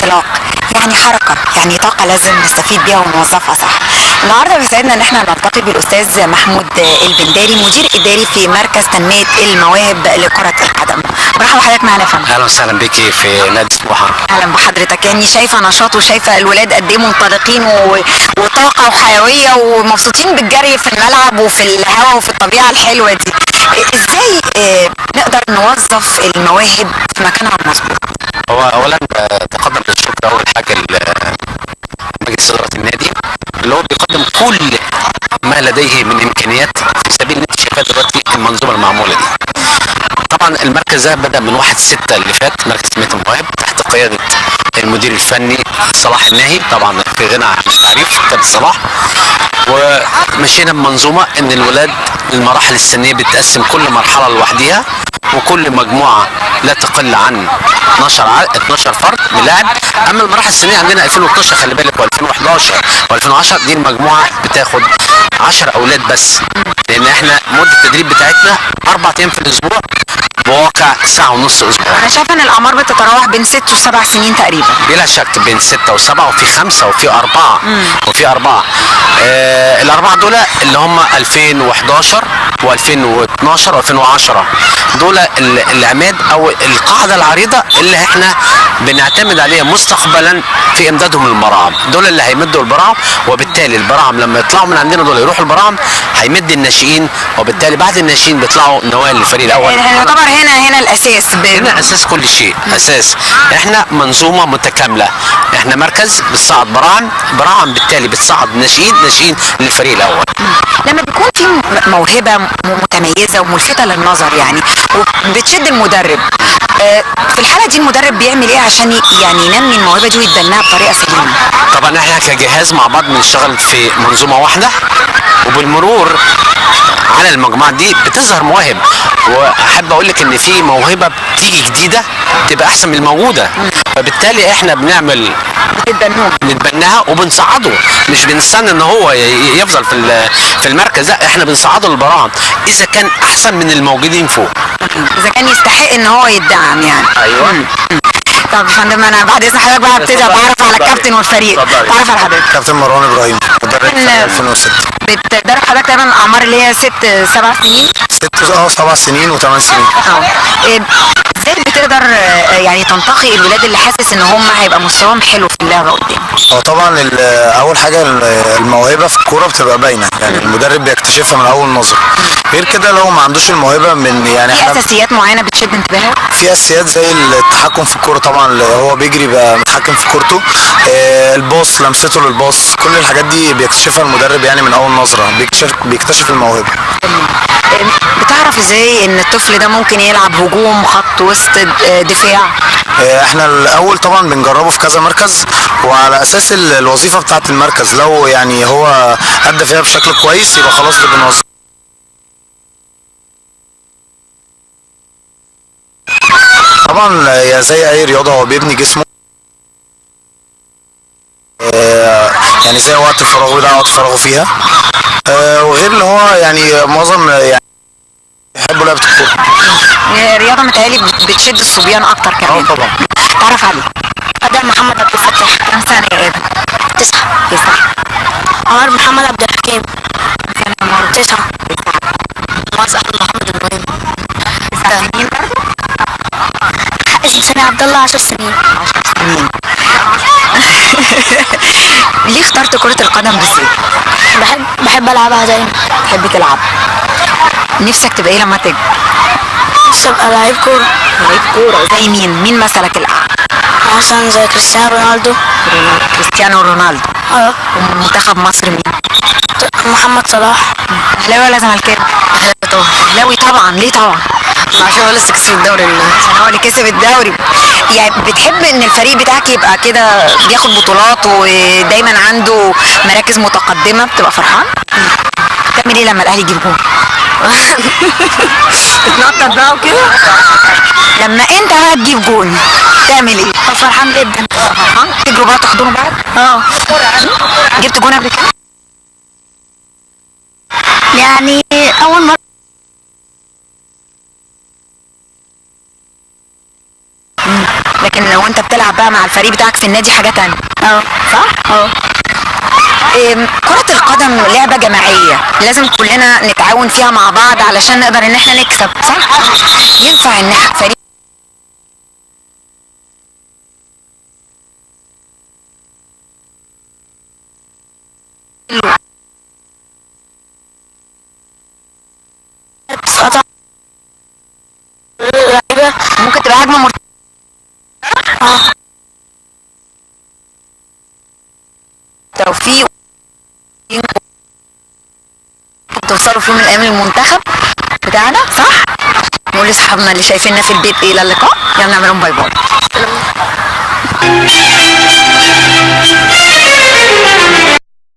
انطلاق، يعني حركه، يعني طاقه لازم نستفيد بيها ونوظفها صح. النهارده بيسعدنا ان احنا نلتقي بالاستاذ محمود البنداري، مدير اداري في مركز تنميه المواهب لكره القدم. مرحبا بحضرتك معانا يا فندم. اهلا وسهلا بيكي في نادي سموحه. اهلا بحضرتك. يعني شايفه نشاط وشايفه الولاد قد ايه منطلقين وطاقه وحيويه ومبسوطين بالجري في الملعب وفي الهواء وفي الطبيعه الحلوه دي. ازاي نقدر نوظف المواهب في مكانها المظبوط؟ هو اولا تقدم بالشكر اول حاجه لمجلس اداره النادي اللي هو بيقدم كل ما لديه من امكانيات في سبيل ان انت شايفاه دلوقتي المنظومه المعموله دي. طبعا المركز ده بدا من 1/6 اللي فات، مركز تنميه المواهب تحت قياده المدير الفني صلاح الناهي، طبعا في غنى عن التعريف كابتن صلاح. ومشينا بمنظومه ان الولاد المراحل السنيه بتقسم كل مرحله لوحديها، وكل مجموعه لا تقل عن 12 فرد بلاعب. اما المراحل السنيه عندنا 2012 خلي بالك و2011 و2010 دي المجموعه بتاخد 10 اولاد بس، لان احنا مده التدريب بتاعتنا 4 ايام في الاسبوع بواقع ساعه ونص اسبوع. انا شايفه ان الاعمار بتتراوح بين 6 و7 سنين تقريبا. بلا شك بين 6 و7 وفي 5 وفي 4 وفي 4. الاربعه دول اللي هم 2011 و2012 و2010 دول العماد او القاعده العريضه اللي احنا بنعتمد عليها مستقبلا في امدادهم للبراعم. دول اللي هيمدوا البراعم، وبالتالي البراعم لما يطلعوا من عندنا دول يروحوا البراعم هيمد الناشئين، وبالتالي بعد الناشئين بيطلعوا نواه للفريق الاول. يعتبر هنا الاساس. هنا اساس كل شيء، اساس احنا منظومه متكامله. احنا مركز بتصعد براعم بالتالي بتصعد ناشئين للفريق الاول. لما بيكون في موهبه متميزه وملفته للنظر يعني وبتشد المدرب، في الحاله دي المدرب بيعمل ايه عشان يعني ينمي الموهبه دي ويتبناها بطريقه سليمه؟ طبعا احنا كجهاز مع بعض بنشتغل في منظومه واحده، وبالمرور على المجموعات دي بتظهر مواهب. واحب اقول لك ان في موهبه بتيجي جديده تبقى احسن من الموجوده، فبالتالي احنا بنعمل نتبناها وبنصعده، مش بنستنى ان هو يفضل في المركز، لا احنا بنصعده للبراعم اذا كان احسن من الموجودين فوق، اذا كان يستحق ان هو يدعم يعني. ايوه. طب يا فندم انا بعد اذن حضرتك بقى ابتدي اتعرف على الكابتن والفريق. اتعرف على حضرتك. كابتن مروان ابراهيم، مدرب في 2006. بتدرب حضرتك تقريبا الاعمار اللي هي 6 7 سنين؟ 7 سنين و8 سنين. ازاي بتقدر يعني تنتقي الولاد اللي حاسس ان هم هيبقى مستواهم حلو في اللعبه قدام؟ طبعا اول حاجه الموهبه في الكوره بتبقى باينه، يعني المدرب بيكتشفها من اول نظره. غير كده لو ما عندوش الموهبه من يعني في اساسيات معينه بتشد انتباهك؟ في اساسيات زي التحكم في الكوره، طبعا هو بيجري بقى متحكم في كورته، الباص، لمسته للباص، كل الحاجات دي بيكتشفها المدرب يعني من اول نظره، بيكتشف الموهبه. بتعرف ازاي ان الطفل ده ممكن يلعب هجوم، خط وسط، دفاع؟ احنا الاول طبعا بنجربه في كذا مركز، وعلى اساس الوظيفه بتاعه المركز لو يعني هو ادى فيها بشكل كويس يبقى خلاص ده بنوظفه. طبعا يا زي اي رياضه هو بيبني جسمه، يعني زي وقت الفراغ بيضيع وقت فراغه فيها، وغير اللي هو يعني معظم يعني بيحبوا لعبه الكوره. رياضه متهيألي بتشد الصبيان اكتر كمان. طبعا. تعرف عليه؟ ادم محمد عبد الفتاح. كم سنه يا ادم؟ 9. عمر محمد عبد الحكيم. سنه عمر 9. معز احمد محمد ابراهيم. 9 سنين برضه؟ اسم سامي عبد الله 10 سنين. 10 سنين. ليه اخترت كرة القدم بالذات؟ بحب العبها دايما. تحب تلعب؟ نفسك تبقى ايه لما تكبر؟ نفسي ابقى لعيب كورة. لعيب كورة زي مين؟ مين مثلك الأعلى؟ مثلا زي كريستيانو رونالدو. كريستيانو رونالدو. ومنتخب مصر مين؟ محمد صلاح. اهلاوي ولا زملكاوي؟ اهلاوي طبعا. ليه طبعا؟ عشان هو لسه كسب الدوري. عشان هو اللي كسب الدوري. يعني بتحب ان الفريق بتاعك يبقى كده بياخد بطولات ودايما عنده مراكز متقدمه، بتبقى فرحان؟ بتعمل ايه لما الاهلي يجيب جول؟ تتنطط بقى وكده؟ لما انت بقى تجيب جول تعمل ايه؟ فرحان جدا. فرحان؟ تجروا بقى تحضنوا بعض؟ جبت جون قبل كده؟ يعني اول مره. لكن وانت بتلعب بقى مع الفريق بتاعك في النادي حاجة تانية. صح؟ كرة القدم لعبة جماعية لازم كلنا نتعاون فيها مع بعض علشان نقدر ان احنا نكسب، صح؟ ينفع ان فريق ممكن تبقى هجمة توفيق توصلوا في يوم من الايام المنتخب بتاعنا، صح؟ نقول لاصحابنا اللي شايفيننا في البيت الى اللقاء، يلا نعملهم باي باي.